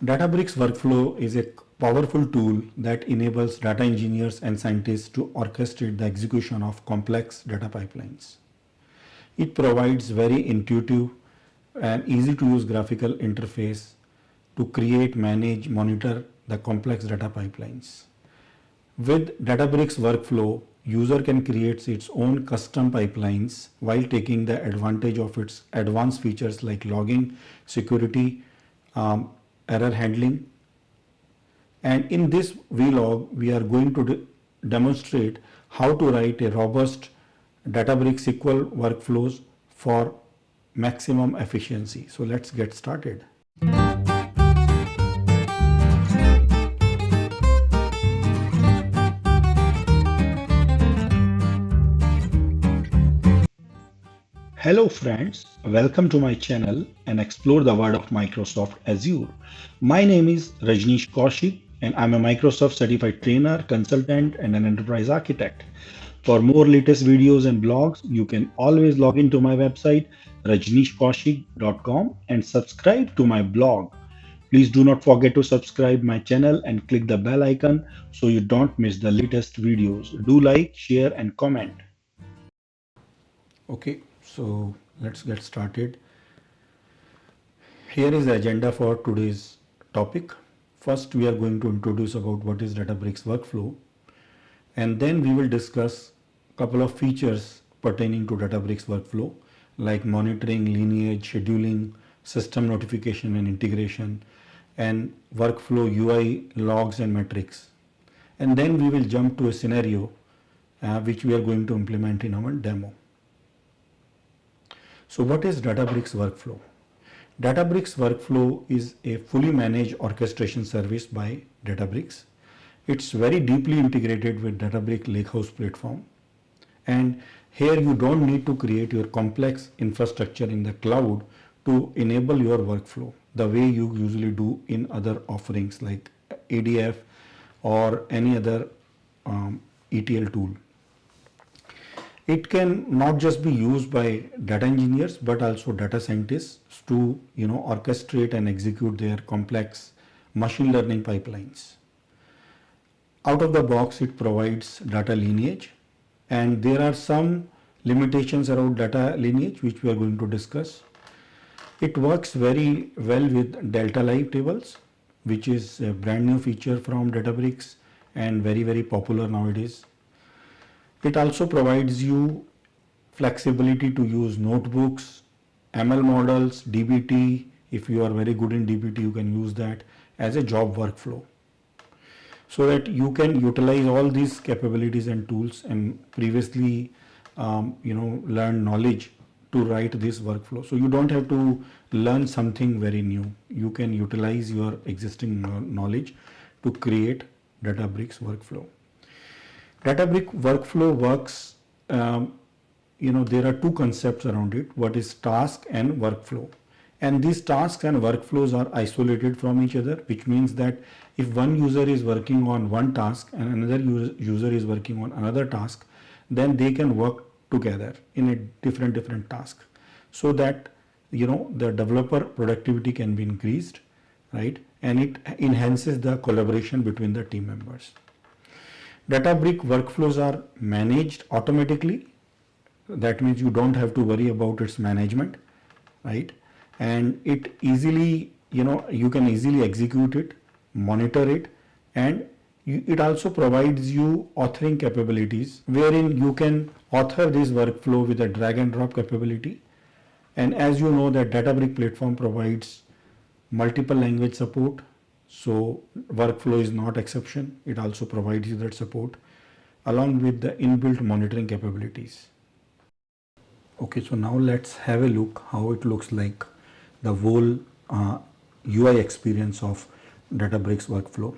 Databricks Workflow is a powerful tool that enables data engineers and scientists to orchestrate the execution of complex data pipelines. It provides very intuitive and easy to use graphical interface to create, manage, monitor the complex data pipelines. With Databricks Workflow, user can create its own custom pipelines while taking the advantage of its advanced features like logging, security, error handling. And in this vlog, we are going to demonstrate how to write a robust Databricks SQL workflows for maximum efficiency. So let's get started. Hello friends, welcome to my channel and explore the world of Microsoft Azure. My name is Rajneesh Kaushik and I'm a Microsoft certified trainer, consultant and an enterprise architect. For more latest videos and blogs, you can always log into my website rajneeshkaushik.com and subscribe to my blog. Please do not forget to subscribe my channel and click the bell icon so you don't miss the latest videos. Do like, share and comment. Okay, so let's get started. Here is the agenda for today's topic. First, we are going to introduce about what is Databricks Workflow, and then we will discuss a couple of features pertaining to Databricks Workflow like monitoring, lineage, scheduling, system notification and integration, and workflow UI logs and metrics. And then we will jump to a scenario which we are going to implement in our demo. So what is Databricks Workflow? Databricks Workflow is a fully managed orchestration service by Databricks. It's very deeply integrated with Databricks Lakehouse platform. And here you don't need to create your complex infrastructure in the cloud to enable your workflow the way you usually do in other offerings like ADF or any other ETL tool. It can not just be used by data engineers but also data scientists to orchestrate and execute their complex machine learning pipelines. Out of the box, it provides data lineage, and there are some limitations around data lineage which we are going to discuss. It works very well with delta live tables, which is a brand new feature from Databricks and very popular nowadays. It also provides you flexibility to use notebooks, ML models, DBT. If you are very good in DBT, you can use that as a job workflow, so that you can utilize all these capabilities and tools and previously learn knowledge to write this workflow. So you don't have to learn something very new. You can utilize your existing knowledge to create Databricks workflow. Databricks workflow works, there are two concepts around it. What is task and workflow? And these tasks and workflows are isolated from each other, which means that if one user is working on one task and another user is working on another task, then they can work together in a different task, so that the developer productivity can be increased, right? And it enhances the collaboration between the team members. Databricks workflows are managed automatically. That means you don't have to worry about its management, right? And it easily, you can easily execute it, monitor it, and it also provides you authoring capabilities wherein you can author this workflow with a drag and drop capability. And as you know, that Databricks platform provides multiple language support. So workflow is not exception. It also provides you that support along with the inbuilt monitoring capabilities. Okay, so now let's have a look how it looks like, the whole UI experience of Databricks workflow.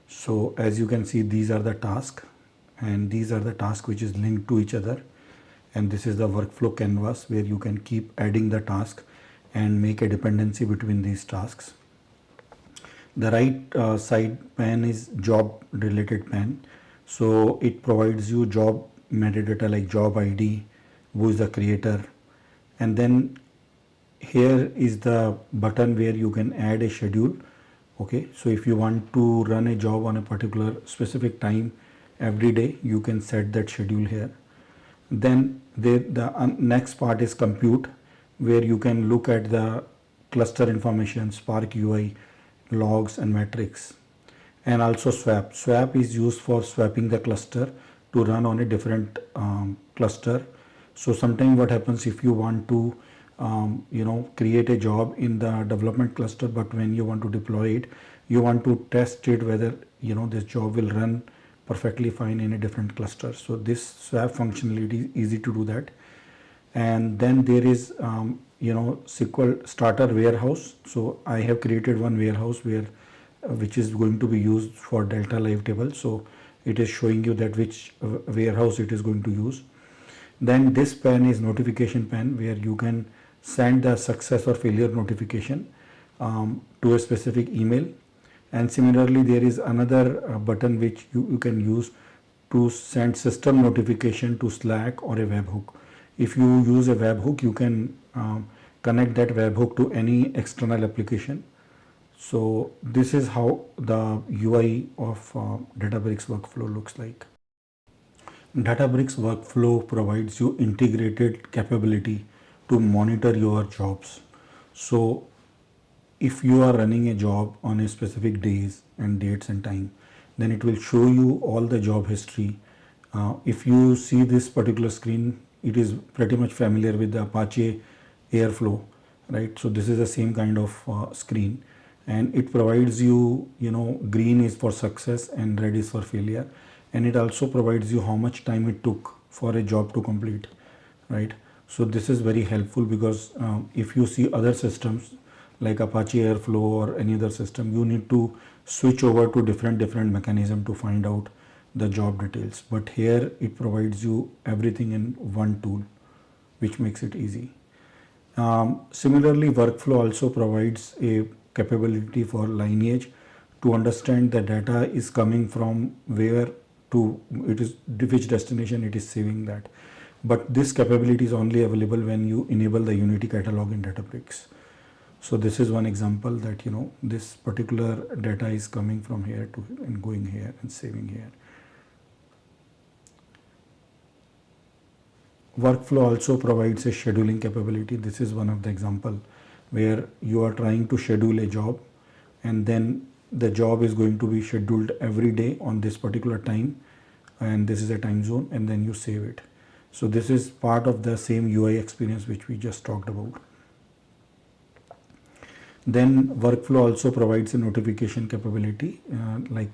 So as you can see, these are the tasks, and these are the tasks which is linked to each other. And this is the workflow canvas where you can keep adding the task and make a dependency between these tasks. The right side pane is job related pane. So it provides you job metadata like job ID, who is the creator. And then here is the button where you can add a schedule Okay, so if you want to run a job on a particular specific time every day, you can set that schedule here. Then the next part is compute, where you can look at the cluster information, Spark UI, logs and metrics. And also swap. Swap is used for swapping the cluster to run on a different cluster. So sometimes what happens if you want to create a job in the development cluster, but when you want to deploy it, you want to test it whether this job will run perfectly fine in a different cluster. So this swap functionality is easy to do that. And then there is SQL starter warehouse. So I have created one warehouse where which is going to be used for delta live table. So it is showing you that which warehouse it is going to use. Then this pane is notification pane, where you can send the success or failure notification to a specific email. And similarly, there is another button which you can use to send system notification to Slack or a webhook. If you use a webhook, you can connect that webhook to any external application. So this is how the UI of Databricks Workflow looks like. Databricks Workflow provides you integrated capability to monitor your jobs. So if you are running a job on a specific days and dates and time, then it will show you all the job history. If you see this particular screen, it is pretty much familiar with the Apache Airflow, right? So this is the same kind of screen, and it provides you, green is for success and red is for failure. And it also provides you how much time it took for a job to complete, right? So this is very helpful because if you see other systems like Apache Airflow or any other system, you need to switch over to different mechanism to find out the job details. But here it provides you everything in one tool, which makes it easy. Similarly, Workflow also provides a capability for lineage to understand the data is coming from where to it is, which destination it is saving that. But this capability is only available when you enable the Unity catalog in Databricks. So this is one example that this particular data is coming from here to and going here and saving here. Workflow also provides a scheduling capability. This is one of the example where you are trying to schedule a job, and then the job is going to be scheduled every day on this particular time, and this is a time zone, and then you save it. So this is part of the same UI experience which we just talked about. Then Workflow also provides a notification capability. Like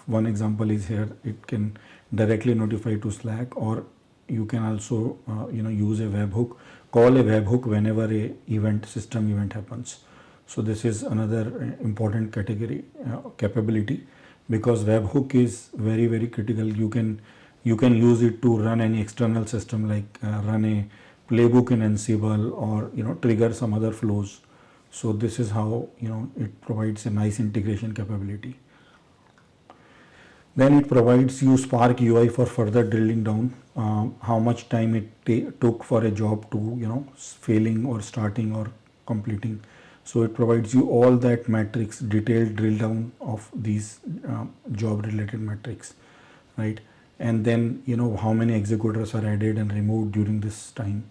one example is here, it can directly notify to Slack, or you can also use a webhook, call a webhook whenever a system event happens. So this is another important category capability, because webhook is very critical. You can use it to run any external system, like run a playbook in Ansible, or trigger some other flows. So this is how it provides a nice integration capability. Then it provides you Spark UI for further drilling down how much time it took for a job to failing or starting or completing. So it provides you all that metrics, detailed drill down of these job related metrics, right? And then how many executors are added and removed during this time.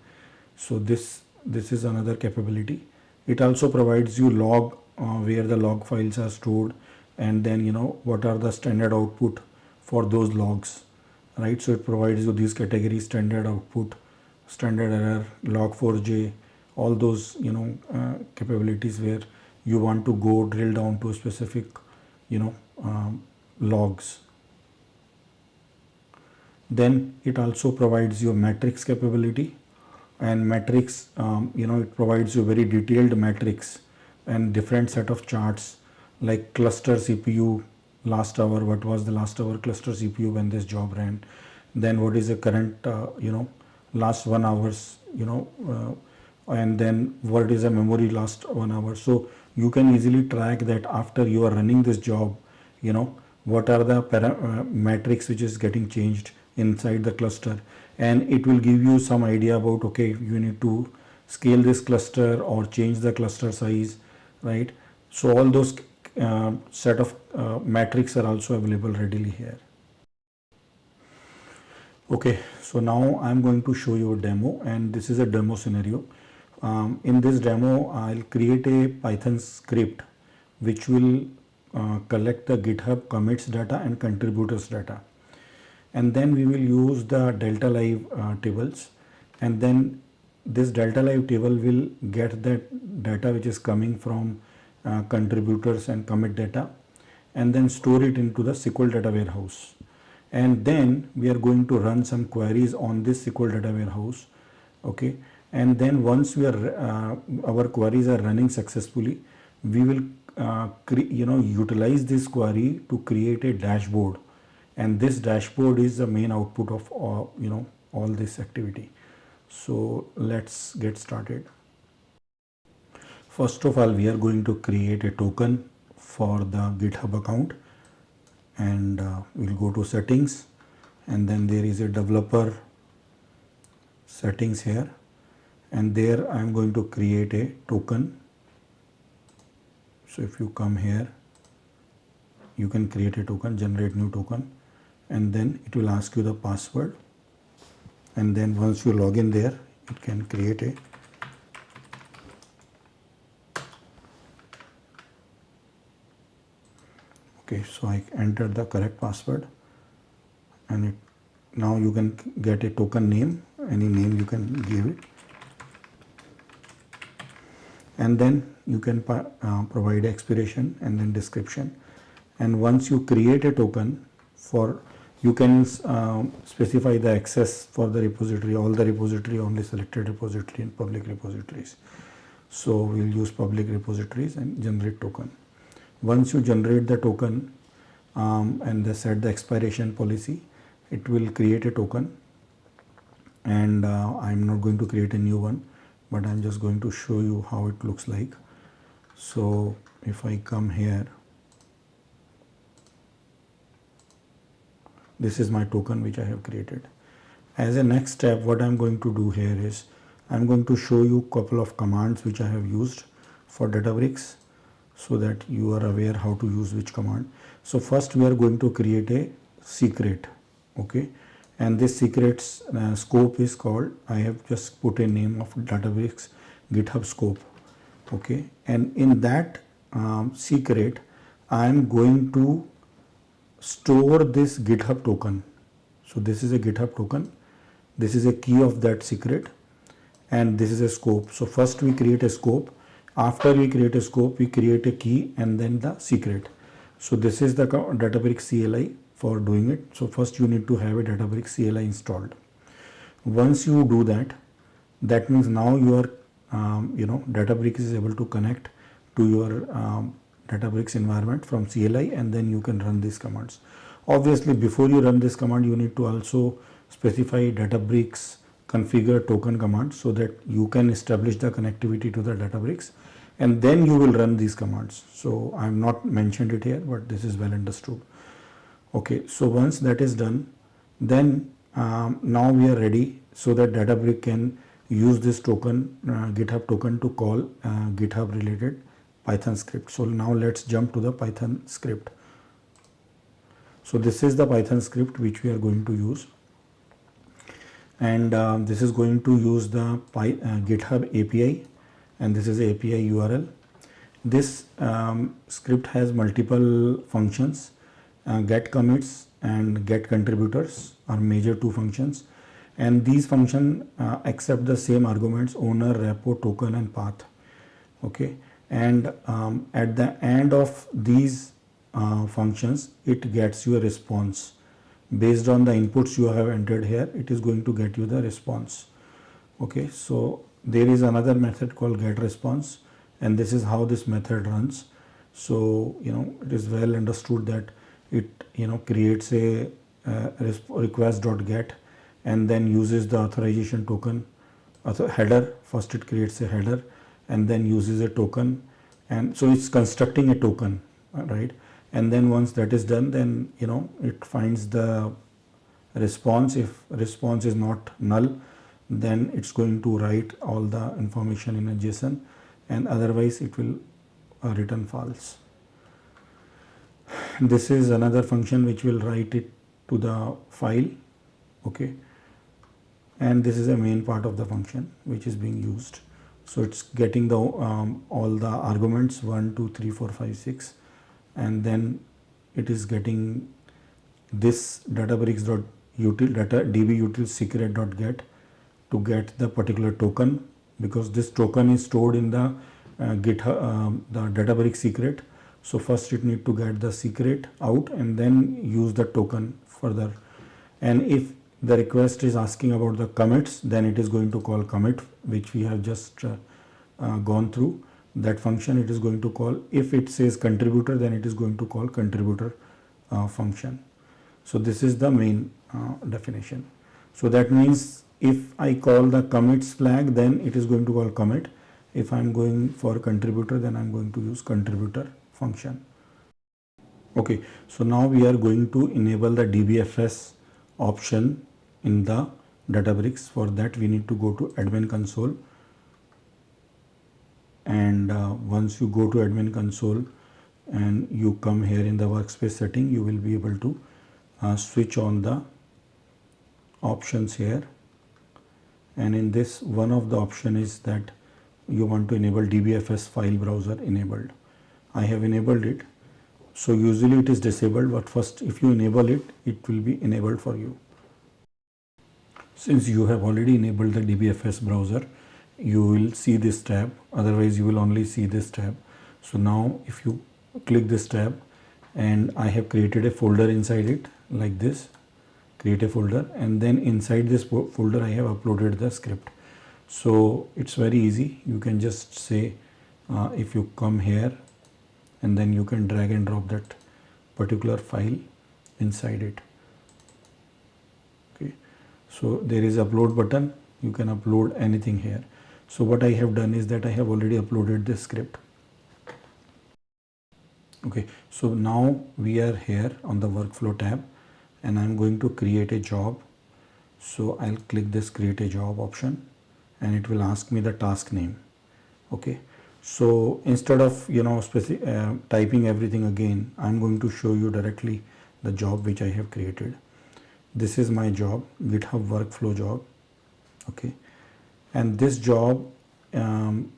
So this is another capability. It also provides you log where the log files are stored, and then what are the standard output for those logs, right? So it provides you these categories: standard output, standard error, log4j, all those capabilities where you want to go drill down to specific logs. Then it also provides you metrics capability, and metrics it provides you very detailed metrics and different set of charts, like cluster CPU last hour, what was the last hour cluster CPU when this job ran, then what is the current last 1 hours, and then what is the memory last 1 hour. So you can easily track that after you are running this job, what are the metrics which is getting changed inside the cluster, and it will give you some idea about, okay, you need to scale this cluster or change the cluster size, right? So all those set of metrics are also available readily here. Okay, so now I'm going to show you a demo, and this is a demo scenario. In this demo, I'll create a Python script which will collect the GitHub commits data and contributors data. And then we will use the delta live tables, and then this delta live table will get that data which is coming from contributors and commit data, and then store it into the SQL Data Warehouse. And then we are going to run some queries on this SQL Data Warehouse. Okay, and then once we are our queries are running successfully, we will utilize this query to create a dashboard, and this dashboard is the main output of all this activity. So let's get started. First of all, we are going to create a token for the GitHub account, and we'll go to settings, and then there is a developer settings here, and there I'm going to create a token. So if you come here, you can create a token, generate new token, and then it will ask you the password, and then once you log in there, it can create a okay. So I entered the correct password, and now you can get a token name, any name you can give it, and then you can provide expiration and then description. And once you create a token, you can specify the access for the repository, all the repository, only selected repository, and public repositories. So we'll use public repositories and generate token. Once you generate the token and set the expiration policy, it will create a token. And I'm not going to create a new one, but I'm just going to show you how it looks like. So if I come here, this is my token which I have created. As a next step, what I'm going to do here is I'm going to show you a couple of commands which I have used for Databricks, so that you are aware how to use which command. So first we are going to create a secret. Okay, and this secret's scope is called, I have just put a name of Databricks GitHub scope. Okay, and in that secret, I am going to store this GitHub token. So this is a GitHub token, this is a key of that secret, and this is a scope. So first we create a scope. After we create a scope, we create a key and then the secret. So this is the Databricks CLI for doing it. So first you need to have a Databricks CLI installed. Once you do that, that means now your Databricks is able to connect to your Databricks environment from CLI, and then you can run these commands. Obviously, before you run this command, you need to also specify Databricks configure token command, so that you can establish the connectivity to the Databricks, and then you will run these commands. So I have not mentioned it here, but this is well understood. Okay, so once that is done, then now we are ready, so that Databricks can use this token, GitHub token, to call GitHub related Python script. So now let's jump to the Python script. So this is the Python script which we are going to use, and this is going to use the GitHub API, and this is the API URL. This script has multiple functions. Get commits and get contributors are major two functions, and these functions accept the same arguments: owner, repo, token, and path. Okay, and at the end of these functions, it gets you a response. Based on the inputs you have entered here, it is going to get you the response. Okay, so there is another method called get response, and this is how this method runs. So it is well understood that it creates a request.get, and then uses the authorization token header. First it creates a header and then uses a token, and so it's constructing a token, right? And then once that is done, then it finds the response. If response is not null, then it's going to write all the information in a JSON, and otherwise it will return false. This is another function which will write it to the file. Okay, and this is a main part of the function which is being used. So it's getting the all the arguments 1 2 3 4 5 6, and then it is getting this databricks.util data dbutil secret.get to get the particular token, because this token is stored in the GitHub, the Databricks secret. So first it need to get the secret out and then use the token further. And if the request is asking about the commits, then it is going to call commit, which we have just gone through. That function it is going to call. If it says contributor, then it is going to call contributor function. So this is the main definition. So that means if I call the commits flag, then it is going to call commit. If I am going for contributor, then I am going to use contributor function. Okay, so now we are going to enable the DBFS option in the Databricks. For that we need to go to admin console, and once you go to admin console and you come here in the workspace setting, you will be able to switch on the options here. And in this, one of the option is that you want to enable DBFS file browser enabled. I have enabled it. So usually it is disabled, but first if you enable it, it will be enabled for you. Since you have already enabled the DBFS browser, you will see this tab, otherwise you will only see this tab. So now if you click this tab, and I have created a folder inside it like this, create a folder, and then inside this folder I have uploaded the script. So it's very easy. You can just say if you come here, and then you can drag and drop that particular file inside it. Okay, so there is upload button, you can upload anything here. So what I have done is that I have already uploaded this script. Okay, so now we are here on the workflow tab, and I'm going to create a job. So I'll click this create a job option, and it will ask me the task name. Okay, so instead of typing everything again, I'm going to show you directly the job which I have created. This is my job, GitHub workflow job. Okay, and this job,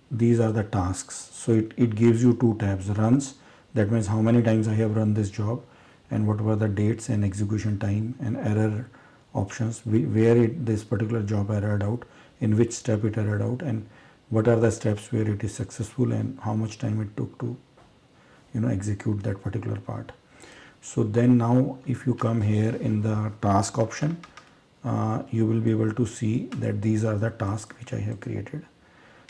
these are the tasks. So it gives you two tabs: runs, that means how many times I have run this job, and what were the dates and execution time, and error options, where this particular job errored out, in which step it errored out, and what are the steps where it is successful, and how much time it took to execute that particular part. So then now if you come here in the task option, you will be able to see that these are the tasks which I have created.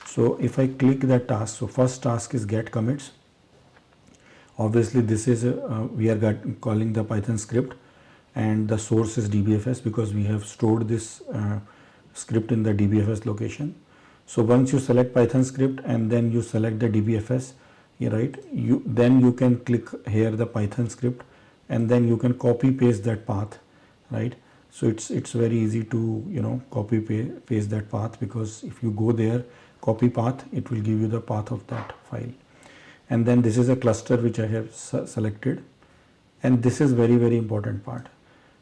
So if I click that task, so first task is get commits. Obviously this is we are calling the Python script, and the source is DBFS because we have stored this script in the DBFS location. So once you select Python script and then you select the DBFS, right, then you can click here the Python script, and then you can copy paste that path, right. So it's very easy to copy paste that path, because if you go there copy path, it will give you the path of that file. And then this is a cluster which I have selected, and this is very important part.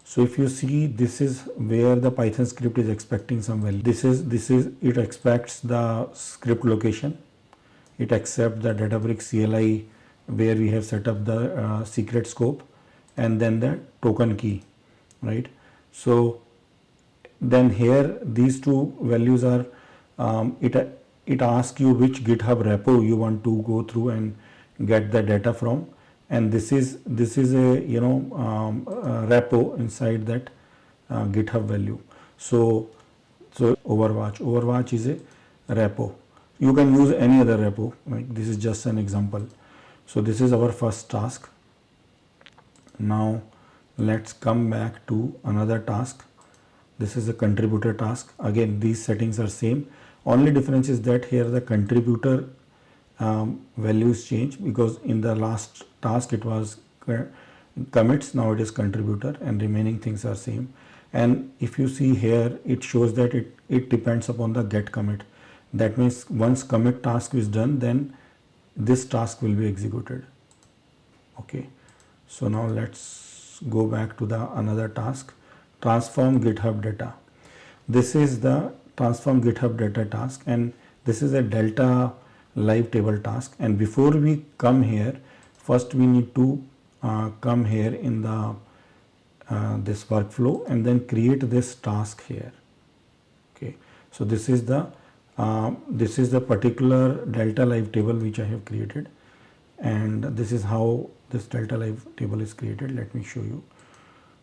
So if you see, this is where the Python script is expecting some value. This is it expects the script location, it accepts the Databricks CLI where we have set up the secret scope, and then the token key, right. So then here these two values are it asks you which GitHub repo you want to go through and get the data from, and this is a repo inside that GitHub value. So Overwatch is a repo. You can use any other repo, like this is just an example. So this is our first task. Now let's come back to another task. This is a contributor task. Again, these settings are same. Only difference is that here the contributor values change, because in the last task it was commits, now it is contributor, and remaining things are same. And if you see here, it shows that it depends upon the get commit. That means once commit task is done, then this task will be executed. Okay, So now let's go back to the another task, transform GitHub data. This is the transform GitHub data task, and this is a delta live table task. And before we come here, first we need to come here in the this workflow and then create this task here. Okay, so this is the particular delta live table which I have created, and this is how this delta live table is created. Let me show you.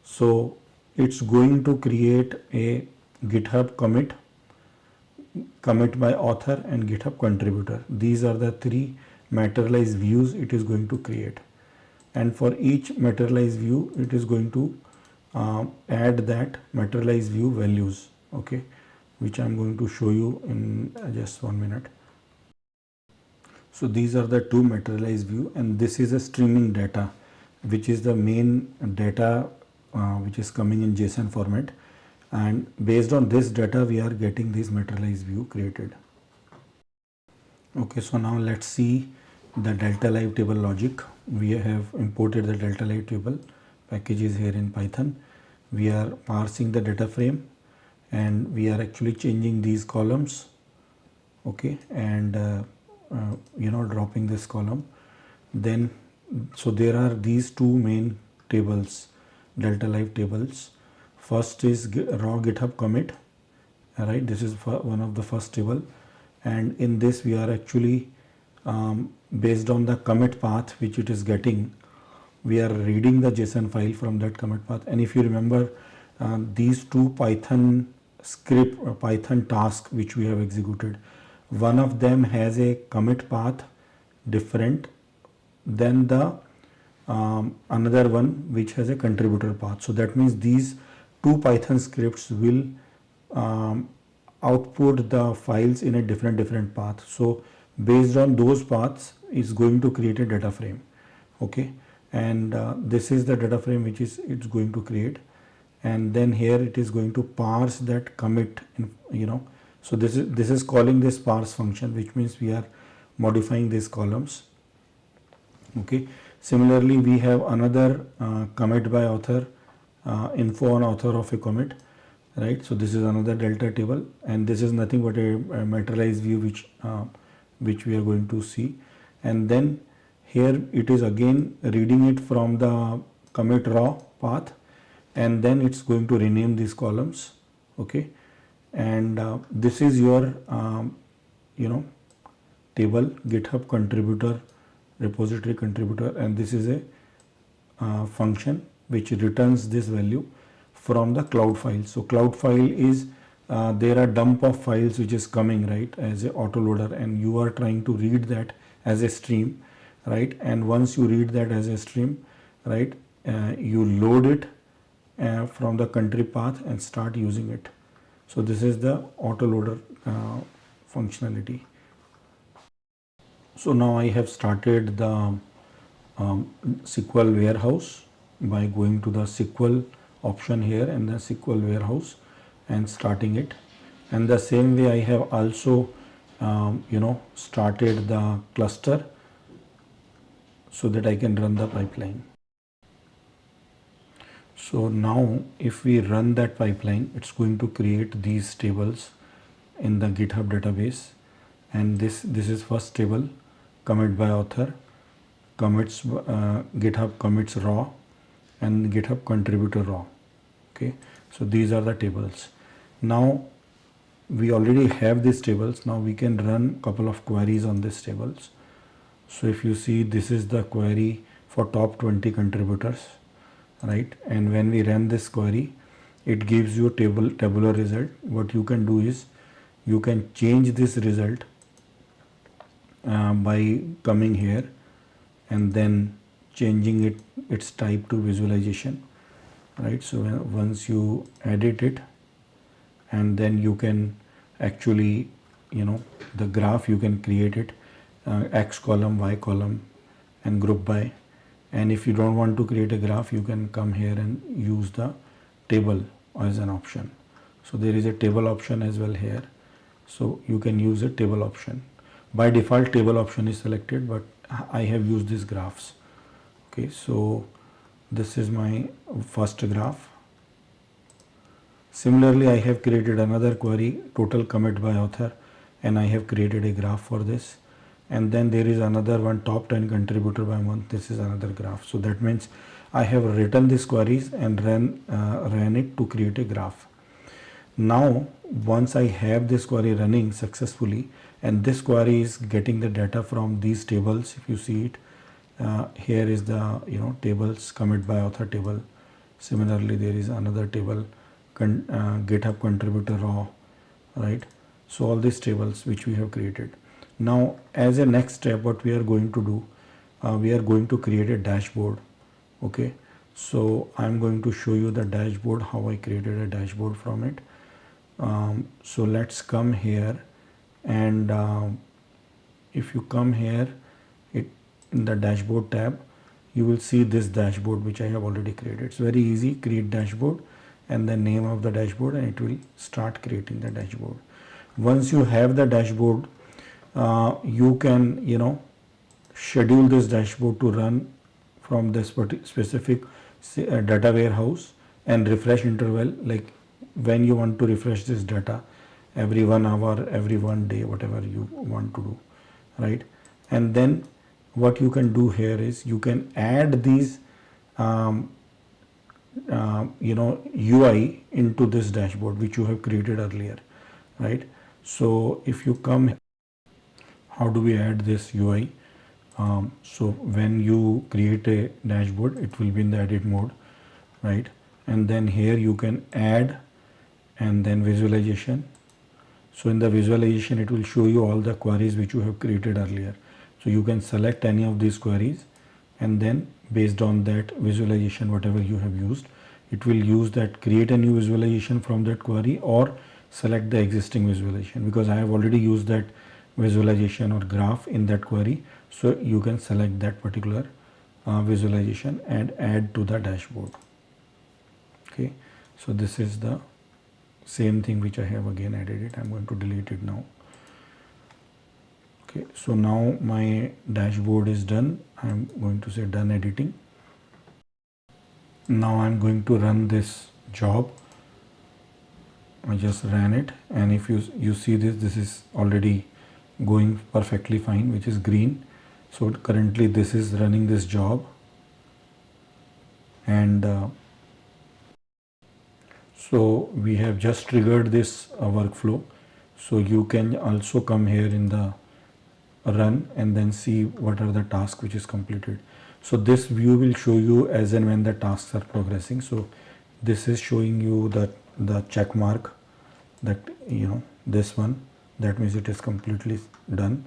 So it's going to create a GitHub commit by author and GitHub contributor. These are the three materialized views it is going to create, and for each materialized view it is going to add that materialized view values, okay, which I'm going to show you in just 1 minute. So these are the two materialized view, and this is a streaming data, which is the main data which is coming in JSON format, and based on this data we are getting this materialized view created. Okay, so now let's see the delta live table logic. We have imported the delta live table packages here in Python. We are parsing the data frame, and we are actually changing these columns, okay, and dropping this column. Then so there are these two main tables, delta live tables. First is raw GitHub commit, right? This is one of the first table, and in this we are actually based on the commit path which it is getting, we are reading the JSON file from that commit path. And if you remember, these two Python script or Python task which we have executed, one of them has a commit path different than the another one which has a contributor path. So that means these two Python scripts will output the files in a different path. So based on those paths is going to create a data frame, okay, and this is the data frame which is it's going to create, and then here it is going to parse that commit, so this is calling this parse function, which means we are modifying these columns, okay. Similarly, we have another commit by author, info on author of a commit, right? So this is another delta table, and this is nothing but a materialized view which we are going to see. And then here it is again reading it from the commit raw path, and then it's going to rename these columns, okay. And this is your table GitHub contributor, repository contributor, and this is a function which returns this value from the cloud file. So cloud file is there are dump of files which is coming, right, as a autoloader, and you are trying to read that as a stream, right? And once you read that as a stream, right, you load it from the country path and start using it. So this is the autoloader functionality. So now I have started the SQL warehouse by going to the SQL option here and the SQL warehouse and starting it. And the same way I have also started the cluster so that I can run the pipeline. So now if we run that pipeline, it's going to create these tables in the GitHub database, and this is first table, commit by author, commits GitHub commits raw, and GitHub contributor raw, okay. So these are the tables. Now we already have these tables. Now we can run couple of queries on these tables. So if you see, this is the query for top 20 contributors, right? And when we run this query, it gives you tabular result. What you can do is you can change this result by coming here and then changing its type to visualization, right? So once you edit it, and then you can actually, the graph you can create it, X column, Y column, and group by. And if you don't want to create a graph, you can come here and use the table as an option. So there is a table option as well here. So you can use a table option. By default, table option is selected, but I have used these graphs. Okay, so This is my first graph. Similarly, I have created another query, total commit by author, and I have created a graph for this. And then there is another one, top 10 contributor by month. This is another graph. So that means I have written these queries and ran it to create a graph. Now, once I have this query running successfully, and this query is getting the data from these tables, if you see it, here is the tables, commit by author table. Similarly, there is another table, GitHub contributor raw, right? So all these tables which we have created. Now, as a next step, what we are going to do, we are going to create a dashboard. Okay, so I'm going to show you the dashboard, how I created a dashboard from it. So let's come here, and if you come here, in the dashboard tab, you will see this dashboard which I have already created. It's very easy. Create dashboard and the name of the dashboard, and it will start creating the dashboard. Once you have the dashboard, you can schedule this dashboard to run from this specific data warehouse and refresh interval, like when you want to refresh this data, every 1 hour, every 1 day, whatever you want to do, right? And then what you can do here is you can add these UI into this dashboard which you have created earlier, right? So if you come, how do we add this UI? So when you create a dashboard, it will be in the edit mode, right? And then here you can add, and then visualization. So in the visualization, it will show you all the queries which you have created earlier. So you can select any of these queries, and then based on that visualization, whatever you have used, it will use that, create a new visualization from that query, or select the existing visualization, because I have already used that visualization or graph in that query. So you can select that particular visualization and add to the dashboard. Okay, so this is the same thing which I have again added it. I'm going to delete it now. Okay, so now my dashboard is done. I'm going to say done editing. Now I'm going to run this job. I just ran it, and if you see this is already going perfectly fine, which is green. So currently this is running this job, and so we have just triggered this workflow. So you can also come here in the run and then see what are the tasks which is completed. So this view will show you as and when the tasks are progressing. So this is showing you the check mark, that this one, that means it is completely done,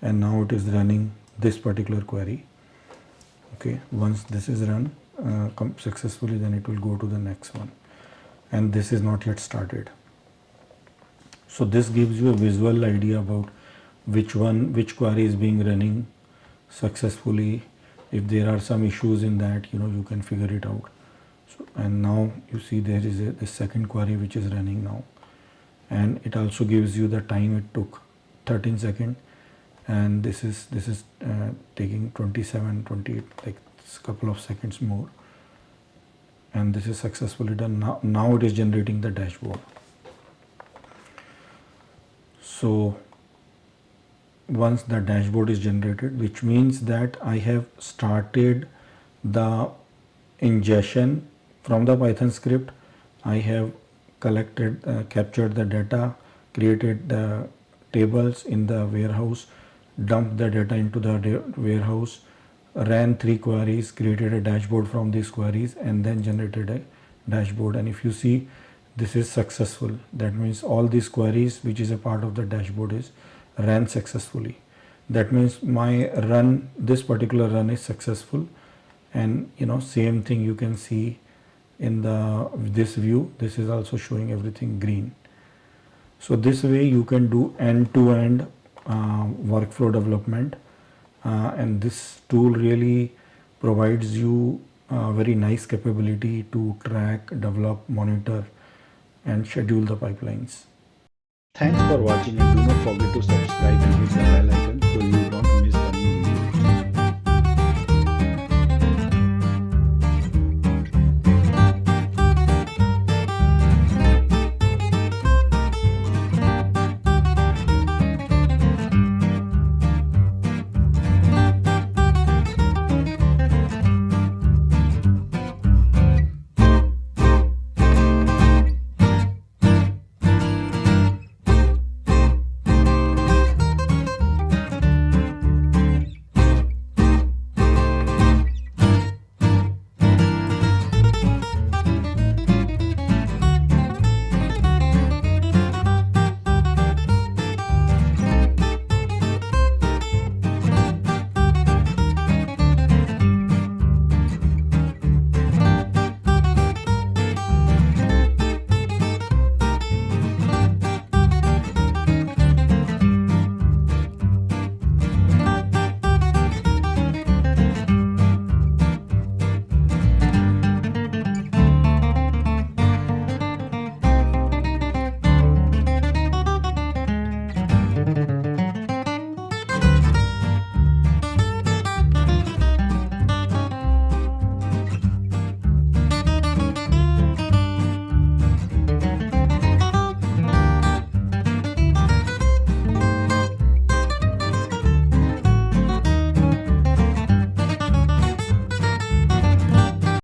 and now it is running this particular query. Okay, once this is run successfully, then it will go to the next one, and this is not yet started. So this gives you a visual idea about which query is being running successfully. If there are some issues in that, you can figure it out. So, and now you see there is the second query which is running now, and it also gives you the time it took, 13 seconds, and this is taking 27, 28, like a couple of seconds more, and this is successfully done. Now it is generating the dashboard. So once the dashboard is generated, which means that I have started the ingestion from the Python script. I have captured the data, created the tables in the warehouse, dumped the data into the warehouse, ran 3 queries, created a dashboard from these queries, and then generated a dashboard. And if you see, this is successful. That means all these queries which is a part of the dashboard is ran successfully. That means my run, this particular run is successful. And same thing you can see in this view. This is also showing everything green. So this way you can do end-to-end workflow development, and this tool really provides you a very nice capability to track, develop, monitor, and schedule the pipelines. Thanks for watching, and do not forget to subscribe and hit the bell icon so you don't